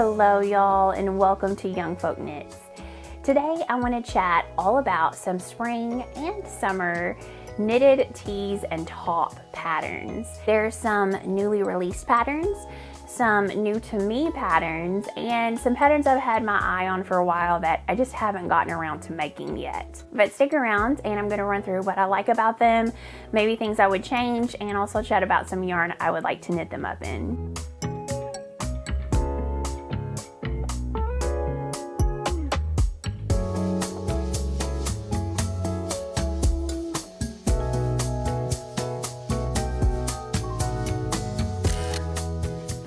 Hello y'all, and welcome to YoungFolk Knits. Today I want to chat all about some spring and summer knitted tees and top patterns. There's some newly released patterns, some new to me patterns, and some patterns I've had my eye on for a while that I just haven't gotten around to making yet. But stick around and I'm going to run through what I like about them, maybe things I would change, and also chat about some yarn I would like to knit them up in.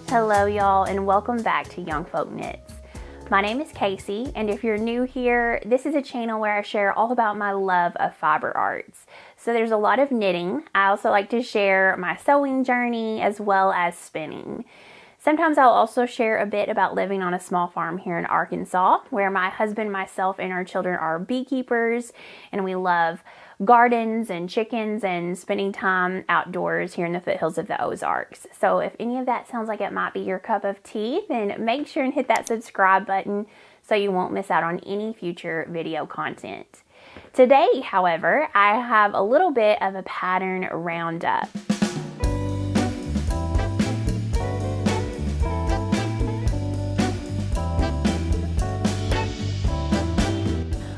Hello y'all, and welcome back to YoungFolk Knits. My name is Casey, and if you're new here, this is a channel where I share all about my love of fiber arts. So there's a lot of knitting. I also like to share my sewing journey as well as spinning. Sometimes I'll also share a bit about living on a small farm here in Arkansas, where my husband, myself, and our children are beekeepers, and we love gardens and chickens and spending time outdoors here in the foothills of the Ozarks. So if any of that sounds like it might be your cup of tea, then make sure and hit that subscribe button so you won't miss out on any future video content. Today, however, I have a little bit of a pattern roundup.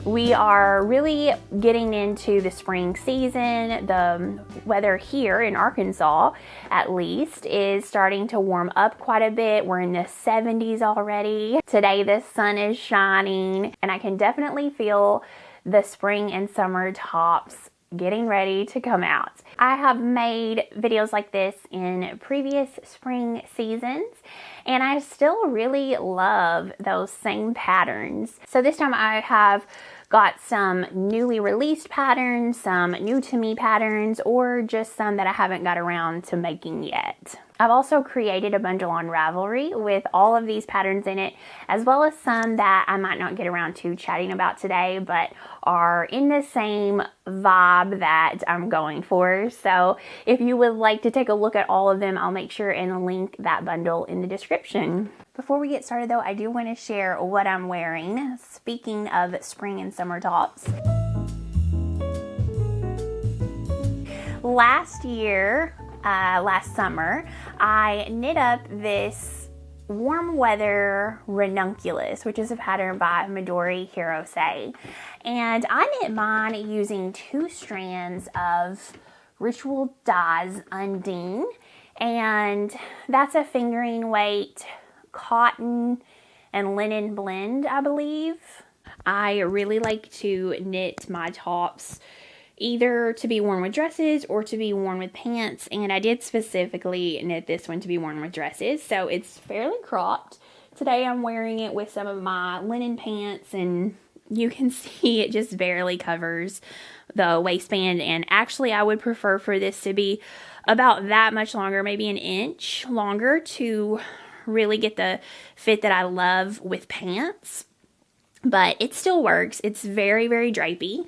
We are really getting into the spring season. The weather here in Arkansas, at least, is starting to warm up quite a bit. We're in the 70s already. Today the sun is shining, and I can definitely feel the spring and summer tops getting ready to come out. I have made videos like this in previous spring seasons, and I still really love those same patterns. So this time I have got some newly released patterns, some new to me patterns, or just some that I haven't got around to making yet. I've also created a bundle on Ravelry with all of these patterns in it, as well as some that I might not get around to chatting about today, but are in the same vibe that I'm going for. So if you would like to take a look at all of them, I'll make sure and link that bundle in the description. Before we get started though, I do want to share what I'm wearing. Speaking of spring and summer tops. Last summer, I knit up this warm weather ranunculus, which is a pattern by Midori Hirose. And I knit mine using 2 strands of Ritual Dyes Undine. And that's a fingering weight cotton and linen blend, I believe. I really like to knit my tops either to be worn with dresses or to be worn with pants, and I did specifically knit this one to be worn with dresses, so it's fairly cropped. Today I'm wearing it with some of my linen pants, and you can see it just barely covers the waistband, and actually I would prefer for this to be about that much longer, maybe an inch longer, to really get the fit that I love with pants. But it still works. It's very, very drapey.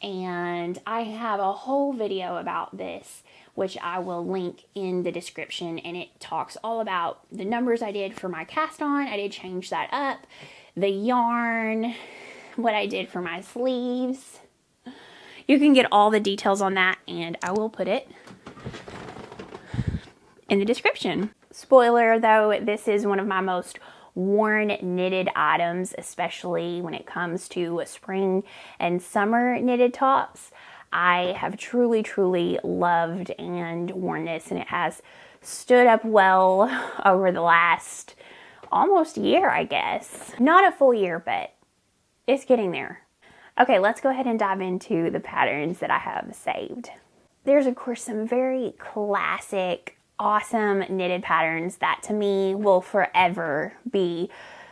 And I have a whole video about this, which I will link in the description, and it talks all about the numbers I did for my cast on. I did change that up, the yarn, what I did for my sleeves. You can get all the details on that, and I will put it in the description. Spoiler though, this is one of my most worn knitted items, especially when it comes to spring and summer knitted tops. I have truly, truly loved and worn this, and it has stood up well over the last almost year, I guess. Not a full year, but it's getting there. Okay, let's go ahead and dive into the patterns that I have saved. There's of course some very classic, awesome knitted patterns that to me will forever be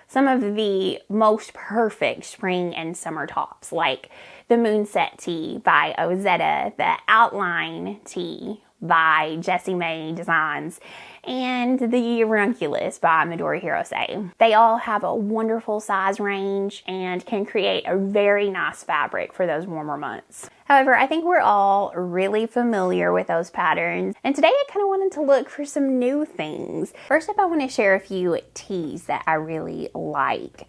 some of the most perfect spring and summer tops, like the Moonset Tee by Ozetta, the Outline Tee by Jessie May Designs and the Ranunculus by Midori Hirose. They all have a wonderful size range and can create a very nice fabric for those warmer months. However, I think we're all really familiar with those patterns, and today I kind of wanted to look for some new things. First up, I want to share a few tees that I really like.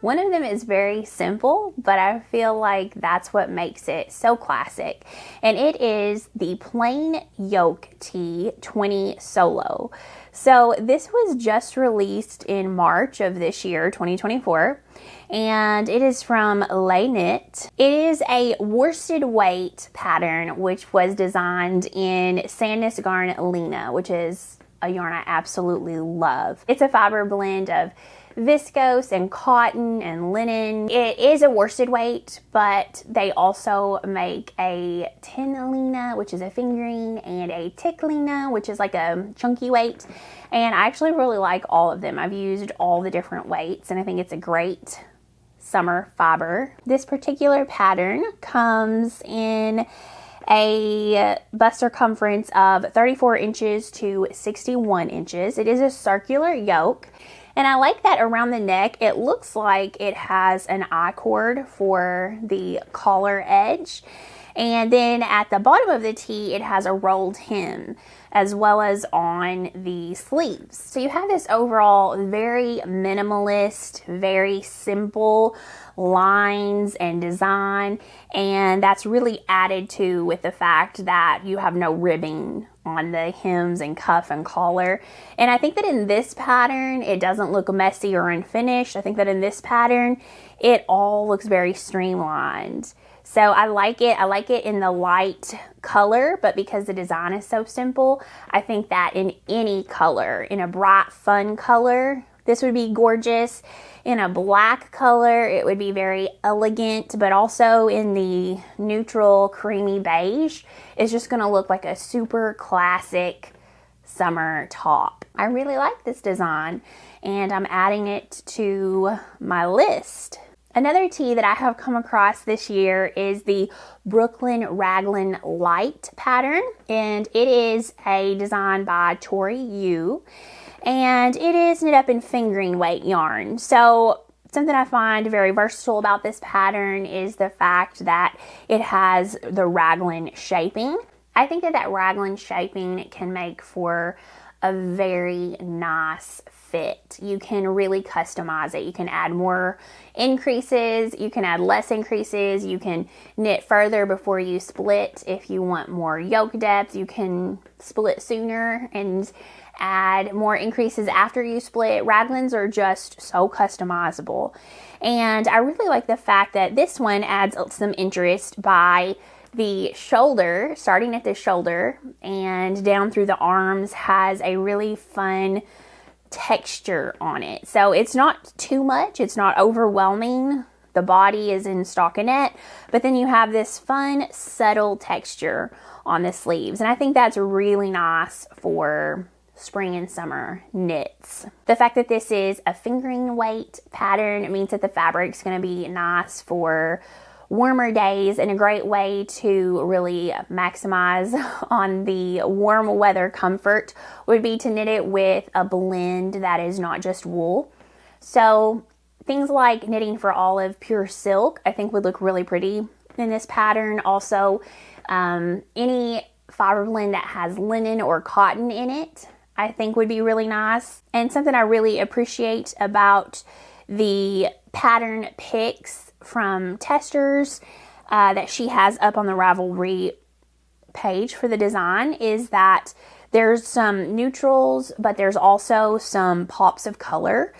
One of them is very simple, but I feel like that's what makes it so classic. And it is the plain Yolk tee 20 Solo. So this was just released in March of this year, 2024. And it is from Les Knit. It is a worsted weight pattern, which was designed in Sandnes Garn Lena, which is a yarn I absolutely love. It's a fiber blend of viscose and cotton and linen. It is a worsted weight, but they also make a 10 lina, which is a fingering, and a tick lina, which is like a chunky weight. And I actually really like all of them. I've used all the different weights, and I think it's a great summer fiber. This particular pattern comes in a bust circumference of 34 inches to 61 inches. It is a circular yoke. And I like that around the neck, it looks like it has an I-cord for the collar edge. And then at the bottom of the tee, it has a rolled hem, as well as on the sleeves. So you have this overall very minimalist, very simple lines and design. And that's really added to with the fact that you have no ribbing on the hems and cuff and collar. And I think that in this pattern, it doesn't look messy or unfinished. I think that in this pattern, it all looks very streamlined. So I like it. I like it in the light color, but because the design is so simple, I think that in any color, in a bright, fun color, this would be gorgeous. In a black color, it would be very elegant, but also in the neutral creamy beige, it's just gonna look like a super classic summer top. I really like this design, and I'm adding it to my list. Another tee that I have come across this year is the Brooklyn Raglin Light pattern, and it is a design by Tori Yu, and it is knit up in fingering weight yarn. So something I find very versatile about this pattern is the fact that it has the raglan shaping. I think that raglan shaping can make for a very nice fit. You can really customize it. You can add more increases, you can add less increases, you can knit further before you split. If you want more yoke depth, you can split sooner and add more increases after you split. Raglans are just so customizable. And I really like the fact that this one adds some interest by the shoulder, starting at the shoulder and down through the arms, has a really fun texture on it. So it's not too much, it's not overwhelming. The body is in stockinette, but then you have this fun, subtle texture on the sleeves. And I think that's really nice for spring and summer knits. The fact that this is a fingering weight pattern, it means that the fabric's going to be nice for warmer days, and a great way to really maximize on the warm weather comfort would be to knit it with a blend that is not just wool. So things like knitting for olive pure silk, I think would look really pretty in this pattern. Also, any fiber blend that has linen or cotton in it, I think would be really nice. And something I really appreciate about the pattern pics from testers that she has up on the Ravelry page for the design is that there's some neutrals, but there's also some pops of color.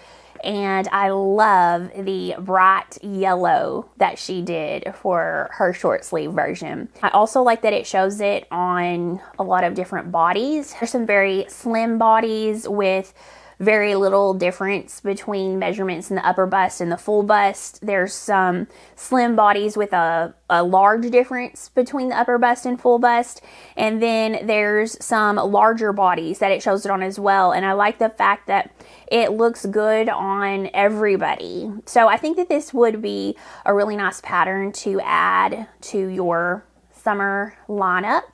And I love the bright yellow that she did for her short sleeve version. I also like that it shows it on a lot of different bodies. There's some very slim bodies with very little difference between measurements in the upper bust and the full bust. There's some slim bodies with a large difference between the upper bust and full bust. And then there's some larger bodies that it shows it on as well. And I like the fact that it looks good on everybody. So I think that this would be a really nice pattern to add to your summer lineup.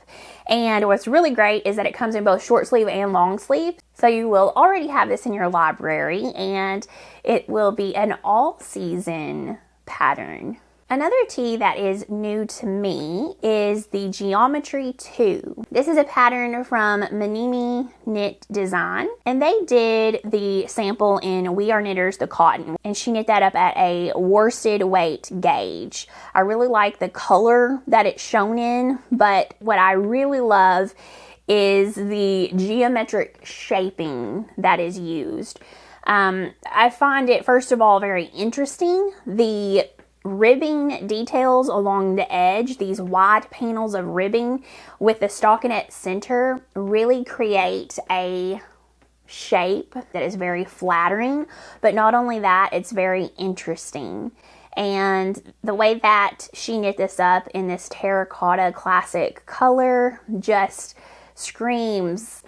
And what's really great is that it comes in both short sleeve and long sleeve. So you will already have this in your library, and it will be an all season pattern. Another tee that is new to me is the Geometry 2. This is a pattern from Manimi Knit Design, and they did the sample in We Are Knitters the Cotton, and she knit that up at a worsted weight gauge. I really like the color that it's shown in, but what I really love is the geometric shaping that is used. I find it, first of all, very interesting. The ribbing details along the edge, these wide panels of ribbing with the stockinette center, really create a shape that is very flattering. But not only that, it's very interesting. And the way that she knit this up in this terracotta classic color just screams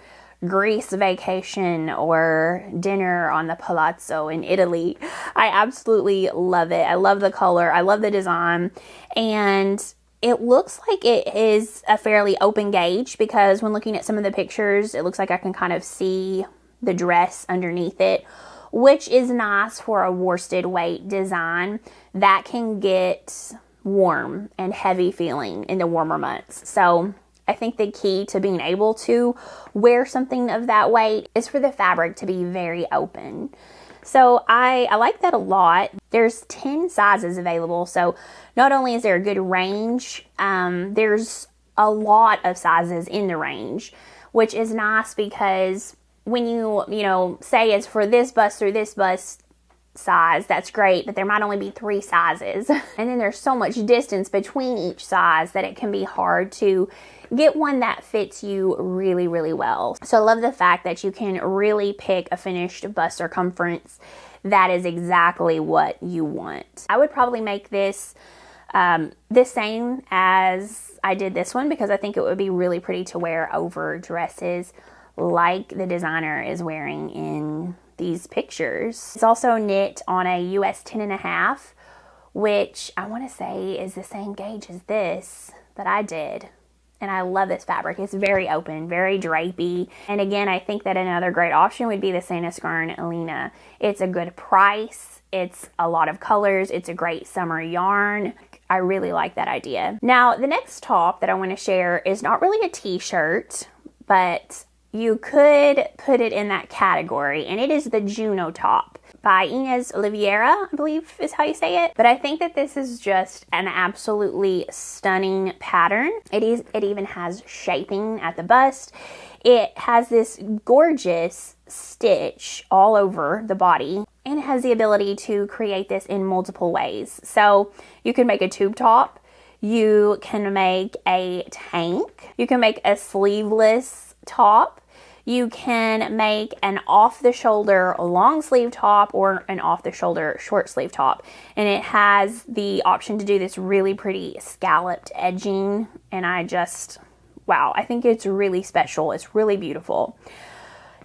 Greece vacation or dinner on the Palazzo in Italy. I absolutely love it. I love the color. I love the design. And it looks like it is a fairly open gauge, because when looking at some of the pictures, it looks like I can kind of see the dress underneath it, which is nice for a worsted weight design that can get warm and heavy feeling in the warmer months. So I think the key to being able to wear something of that weight is for the fabric to be very open. So I like that a lot. There's 10 sizes available, so not only is there a good range, there's a lot of sizes in the range, which is nice, because when you say it's for this bust or this bust size, that's great, but there might only be 3 sizes. And then there's so much distance between each size that it can be hard to get one that fits you really, really well. So I love the fact that you can really pick a finished bust circumference that is exactly what you want. I would probably make this the same as I did this one, because I think it would be really pretty to wear over dresses like the designer is wearing in these pictures. It's also knit on a US 10.5, which I want to say is the same gauge as this that I did. And I love this fabric. It's very open, very drapey. And again, I think that another great option would be the Santa Skern Alina. It's a good price. It's a lot of colors. It's a great summer yarn. I really like that idea. Now, the next top that I want to share is not really a t-shirt, but you could put it in that category, and it is the Juno top by Inez Oliveira, I believe is how you say it. But I think that this is just an absolutely stunning pattern. It even has shaping at the bust. It has this gorgeous stitch all over the body, and it has the ability to create this in multiple ways. So you can make a tube top, you can make a tank, you can make a sleeveless top, you can make an off-the-shoulder long sleeve top or an off-the-shoulder short sleeve top. And it has the option to do this really pretty scalloped edging. And wow, I think it's really special. It's really beautiful.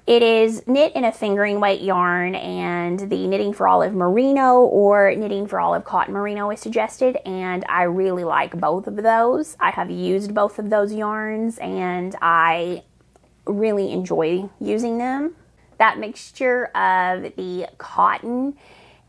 It is knit in a fingering weight yarn, and the Knitting for Olive Merino or Knitting for Olive Cotton Merino is suggested, and I really like both of those. I have used both of those yarns, and I really enjoy using them. That mixture of the cotton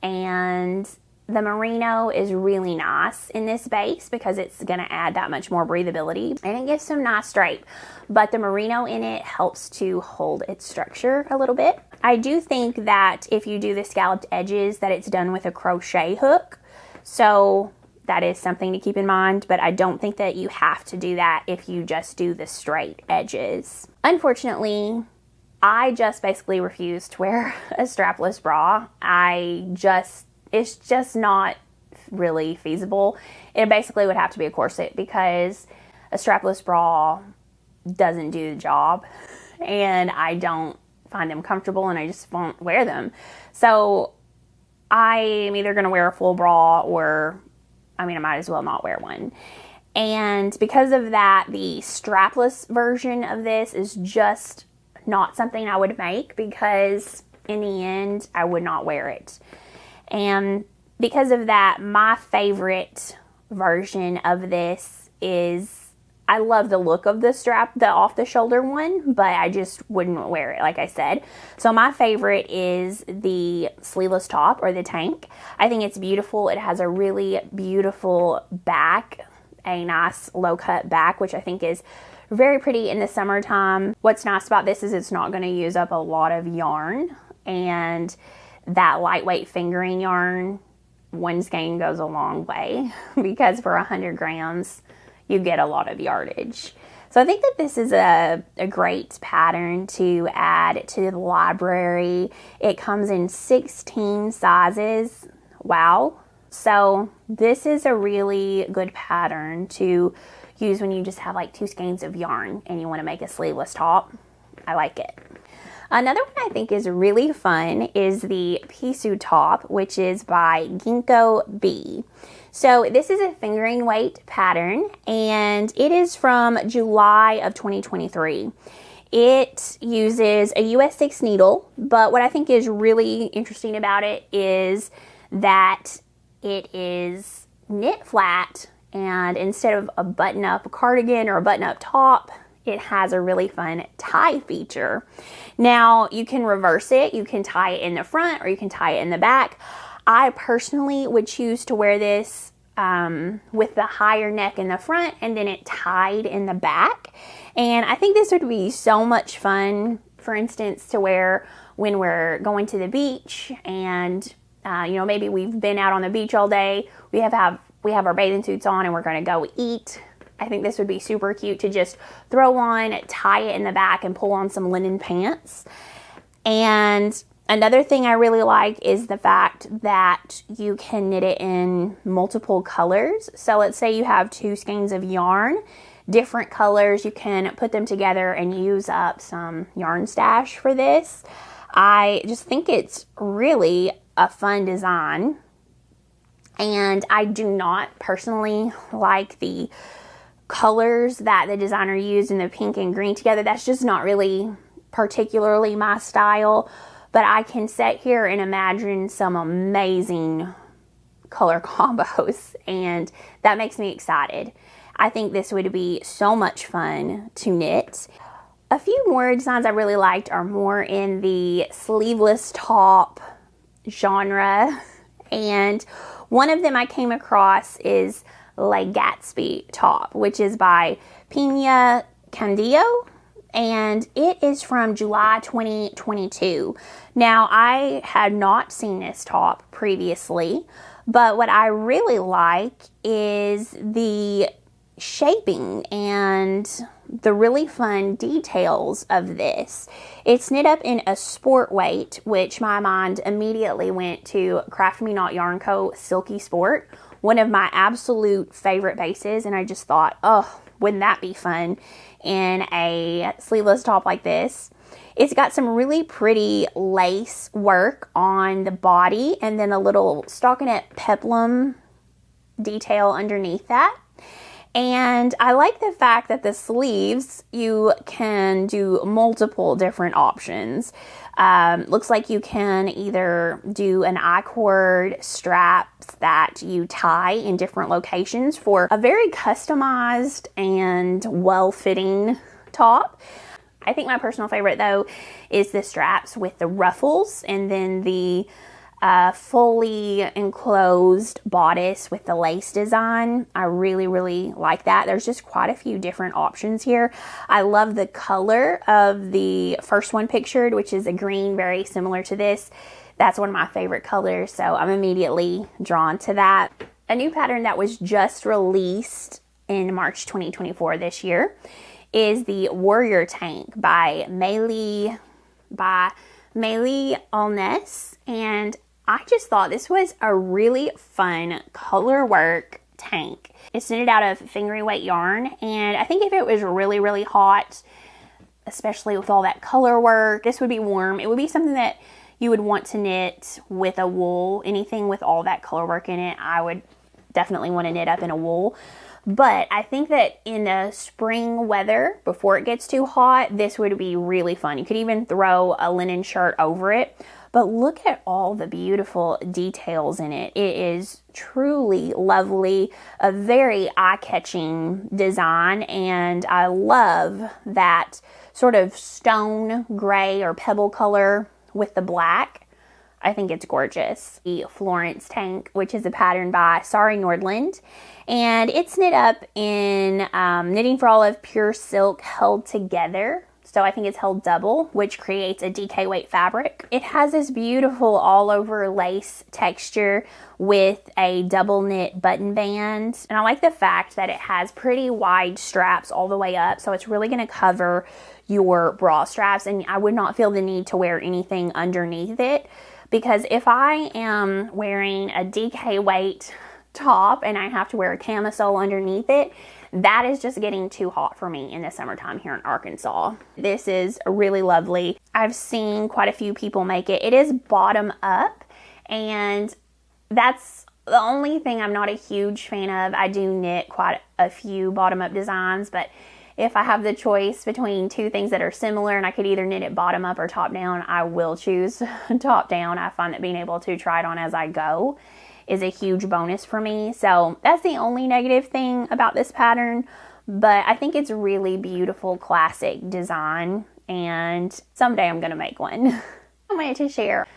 and the merino is really nice in this base, because it's going to add that much more breathability, and it gives some nice drape. But the merino in it helps to hold its structure a little bit. I do think that if you do the scalloped edges, that it's done with a crochet hook. So that is something to keep in mind, but I don't think that you have to do that if you just do the straight edges. Unfortunately, I just basically refuse to wear a strapless bra. It's just not really feasible. It basically would have to be a corset, because a strapless bra doesn't do the job, and I don't find them comfortable, and I just won't wear them. So I am either going to wear a full bra, or I might as well not wear one. And because of that, the strapless version of this is just not something I would make, because in the end, I would not wear it. And because of that, my favorite version of this is I love the look of the strap, the off the shoulder one, but I just wouldn't wear it, like I said. So my favorite is the sleeveless top, or the tank. I think it's beautiful. It has a really beautiful back, a nice low cut back, which I think is very pretty in the summertime. What's nice about this is it's not going to use up a lot of yarn, and that lightweight fingering yarn, one skein goes a long way, because for 100 grams, you get a lot of yardage. So I think that this is a great pattern to add to the library. It comes in 16 sizes. Wow. So this is a really good pattern to use when you just have like 2 skeins of yarn and you want to make a sleeveless top. I like it. Another one I think is really fun is the Pisu top, which is by Ginkgo Bee. So this is a fingering weight pattern, and it is from July of 2023. It uses a US 6 needle, but what I think is really interesting about it is that it is knit flat, and instead of a button-up cardigan or a button-up top, it has a really fun tie feature. Now, you can reverse it. You can tie it in the front, or you can tie it in the back. I personally would choose to wear this with the higher neck in the front and then it tied in the back. And I think this would be so much fun, for instance, to wear when we're going to the beach and, you know, maybe we've been out on the beach all day. We have our bathing suits on and we're going to go eat. I think this would be super cute to just throw on, tie it in the back, and pull on some linen pants. And another thing I really like is the fact that you can knit it in multiple colors. So let's say you have 2 skeins of yarn, different colors, you can put them together and use up some yarn stash for this. I just think it's really a fun design. And I do not personally like the colors that the designer used in the pink and green together. That's just not really particularly my style, but I can sit here and imagine some amazing color combos, and that makes me excited. I think this would be so much fun to knit. A few more designs I really liked are more in the sleeveless top genre, and one of them I came across is Gatsby top, which is by Pina Candio, and it is from July 2022. Now, I had not seen this top previously, but what I really like is the shaping and the really fun details of this. It's knit up in a sport weight, which my mind immediately went to Craft Me Not Yarn Co. Silky Sport, one of my absolute favorite bases, and I just thought, oh, wouldn't that be fun in a sleeveless top like this. It's got some really pretty lace work on the body and then a little stockinette peplum detail underneath that. And I like the fact that the sleeves, you can do multiple different options. Looks like you can either do an I-cord straps that you tie in different locations for a very customized and well-fitting top. I think my personal favorite, though, is the straps with the ruffles and then the fully enclosed bodice with the lace design. I really, really like that. There's just quite a few different options here. I love the color of the first one pictured, which is a green, very similar to this. That's one of my favorite colors, so I'm immediately drawn to that. A new pattern that was just released in March 2024 this year is the Warrior Tank by Meili Alness, and I just thought this was a really fun color work tank. It's knitted out of fingering weight yarn, and I think if it was really, really hot, especially with all that color work, this would be warm. It would be something that you would want to knit with a wool. Anything with all that color work in it, I would definitely want to knit up in a wool. But I think that in the spring weather, before it gets too hot, this would be really fun. You could even throw a linen shirt over it. but look at all the beautiful details in it. It is truly lovely, a very eye-catching design, and I love that sort of stone gray or pebble color with the black. I think it's gorgeous. The Florence Tank, which is a pattern by Sari Nordland, and it's knit up in Knitting for Olive pure silk held together. So I think it's held double, which creates a DK weight fabric. It has this beautiful all over lace texture with a double knit button band. And I like the fact that it has pretty wide straps all the way up. So it's really gonna cover your bra straps, and I would not feel the need to wear anything underneath it, because if I am wearing a DK weight top and I have to wear a camisole underneath it, that is just getting too hot for me in the summertime here in Arkansas. This is really lovely. I've seen quite a few people make it. It is bottom up, and that's the only thing I'm not a huge fan of. I do knit quite a few bottom up designs, but if I have the choice between two things that are similar and I could either knit it bottom up or top down, I will choose top down. I find that being able to try it on as I go is a huge bonus for me. So that's the only negative thing about this pattern, but I think it's really beautiful, classic design, and someday I'm gonna make one. I wanted to share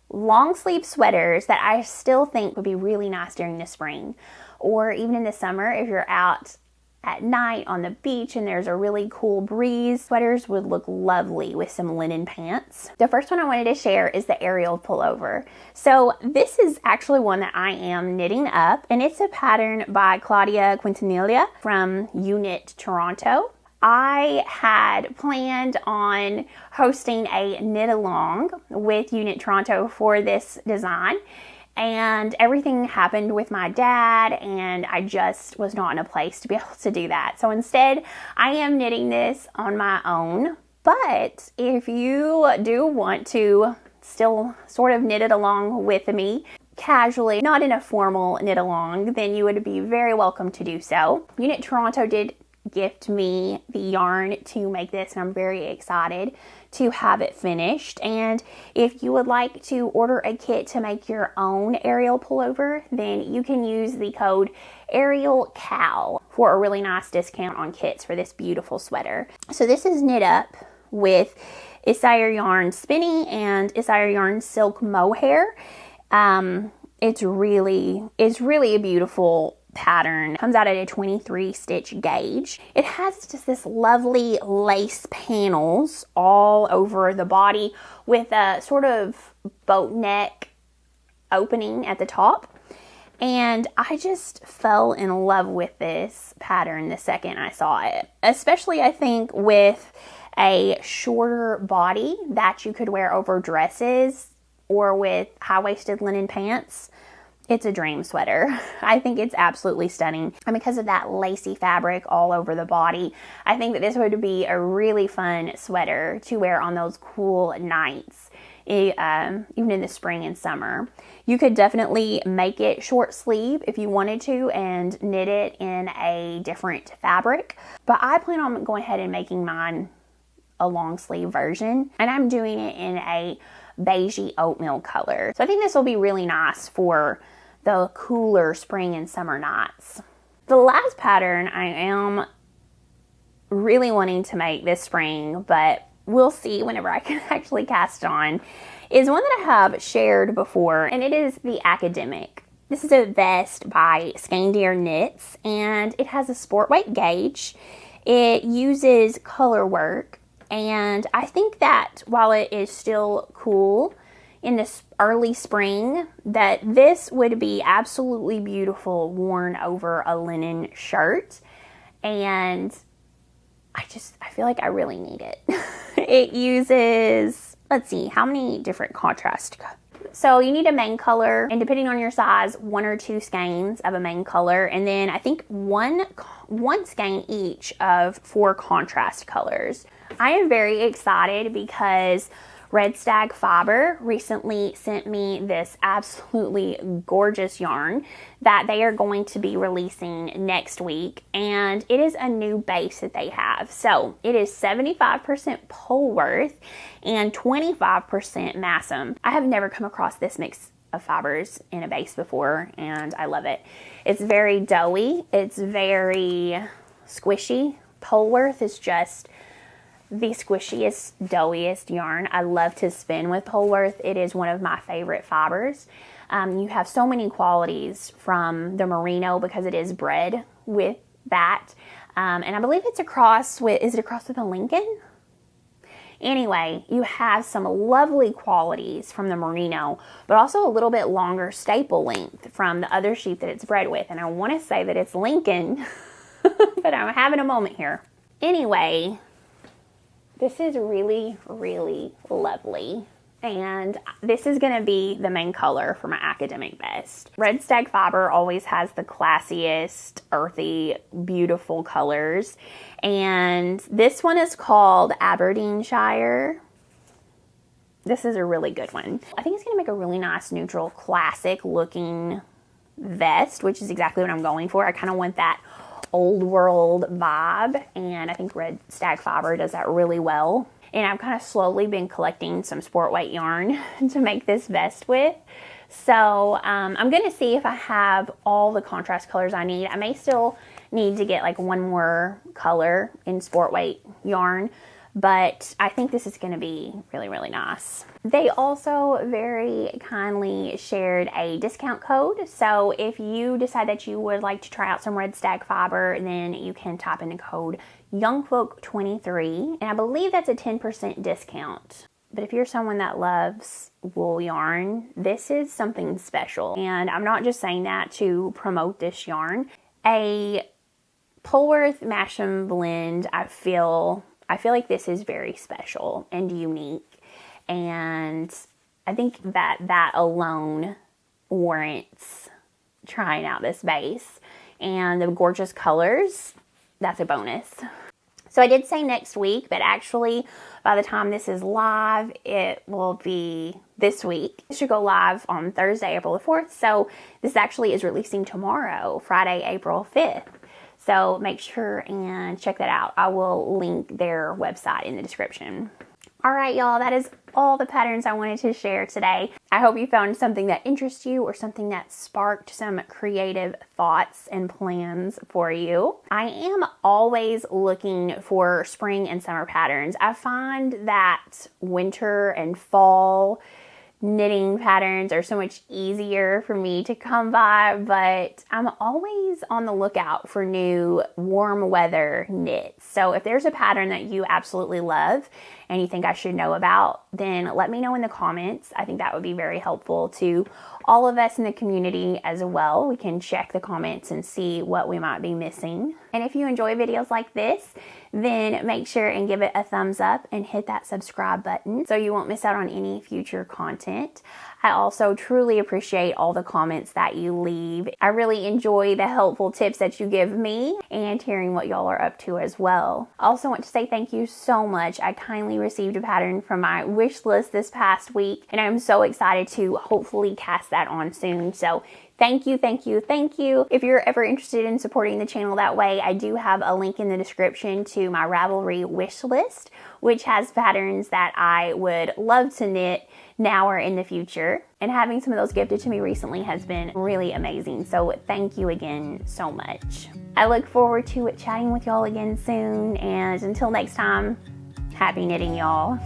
long sleeve sweaters that I still think would be really nice during the spring, or even in the summer if you're out at night on the beach and there's a really cool breeze. Sweaters would look lovely with some linen pants. The first one I wanted to share is the aerial pullover. So this is actually one that I am knitting up, and it's a pattern by Claudia Quintanilla from You Knit Toronto. I had planned on hosting a knit along with You Knit Toronto for this design, and everything happened with my dad, and I just was not in a place to be able to do that. So instead, I am knitting this on my own. But if you do want to still sort of knit it along with me, casually, not in a formal knit along, then you would be very welcome to do so. You Knit Toronto did gift me the yarn to make this, and I'm very excited to have it finished. And if you would like to order a kit to make your own aerial pullover, then you can use the code ArielCal for a really nice discount on kits for this beautiful sweater. So this is knit up with Isire Yarn Spinny and Isire Yarn Silk Mohair. It's really a beautiful pattern. It comes out at a 23 stitch gauge. It has just this lovely lace panels all over the body with a sort of boat neck opening at the top. And I just fell in love with this pattern the second I saw it. Especially, I think, with a shorter body that you could wear over dresses or with high-waisted linen pants. It's a dream sweater. I think it's absolutely stunning. And because of that lacy fabric all over the body, I think that this would be a really fun sweater to wear on those cool nights, even in the spring and summer. You could definitely make it short sleeve if you wanted to and knit it in a different fabric. But I plan on going ahead and making mine a long sleeve version, and I'm doing it in a beigey oatmeal color. So I think this will be really nice for the cooler spring and summer nights. The last pattern I am really wanting to make this spring, but we'll see whenever I can actually cast on, is one that I have shared before, and it is the Academic. This is a vest by Skandir Knits, and it has a sport weight gauge. It uses color work, and I think that while it is still cool in this early spring, that this would be absolutely beautiful worn over a linen shirt. And I feel like I really need it. It uses, let's see, how many different contrast. So you need a main color, and depending on your size, 1 or 2 skeins of a main color, and then I think one skein each of 4 contrast colors. I am very excited because Red Stag Fiber recently sent me this absolutely gorgeous yarn that they are going to be releasing next week, and it is a new base that they have. So it is 75% Polworth and 25% Massum. I have never come across this mix of fibers in a base before, and I love it. It's very doughy, it's very squishy. Polworth is just the squishiest, doughiest yarn. I love to spin with Polworth. It is one of my favorite fibers. You have so many qualities from the merino because it is bred with that. And I believe it's a cross with, is it a cross with a Lincoln? Anyway, you have some lovely qualities from the merino, but also a little bit longer staple length from the other sheep that it's bred with. And I want to say that it's Lincoln, but I'm having a moment here. Anyway, this is really, really lovely. And this is going to be the main color for my academic vest. Red Stag Fiber always has the classiest, earthy, beautiful colors. And this one is called Aberdeenshire. This is a really good one. I think it's going to make a really nice, neutral, classic looking vest, which is exactly what I'm going for. I kind of want that old world vibe, and I think Red Stag Fiber does that really well. And I've kind of slowly been collecting some sport weight yarn to make this vest with. So I'm going to see if I have all the contrast colors I need. I may still need to get like one more color in sport weight yarn, but I think this is going to be really, really nice. They also very kindly shared a discount code. So if you decide that you would like to try out some Red Stag Fiber, then you can type in the code YoungFolk23. And I believe that's a 10% discount. But if you're someone that loves wool yarn, this is something special. And I'm not just saying that to promote this yarn. A Polworth Masham blend, I feel like this is very special and unique, and I think that alone warrants trying out this base. And the gorgeous colors, that's a bonus. So I did say next week, but actually by the time this is live, it will be this week. It should go live on Thursday, April the 4th. So this actually is releasing tomorrow, Friday, April 5th. So make sure and check that out. I will link their website in the description. All right, y'all, that is all the patterns I wanted to share today. I hope you found something that interests you or something that sparked some creative thoughts and plans for you. I am always looking for spring and summer patterns. I find that winter and fall knitting patterns are so much easier for me to come by, but I'm always on the lookout for new warm weather knits. So if there's a pattern that you absolutely love and you think I should know about, then let me know in the comments. I think that would be very helpful to all of us in the community as well. We can check the comments and see what we might be missing. And if you enjoy videos like this, then make sure and give it a thumbs up and hit that subscribe button so you won't miss out on any future content. I also truly appreciate all the comments that you leave. I really enjoy the helpful tips that you give me and hearing what y'all are up to as well. I also want to say thank you so much. I kindly received a pattern from my wish list this past week, and I'm so excited to hopefully cast that on soon. So thank you, thank you, thank you. If you're ever interested in supporting the channel that way, I do have a link in the description to my Ravelry wish list, which has patterns that I would love to knit now or in the future. And having some of those gifted to me recently has been really amazing. So thank you again so much. I look forward to chatting with y'all again soon. And until next time, happy knitting, y'all.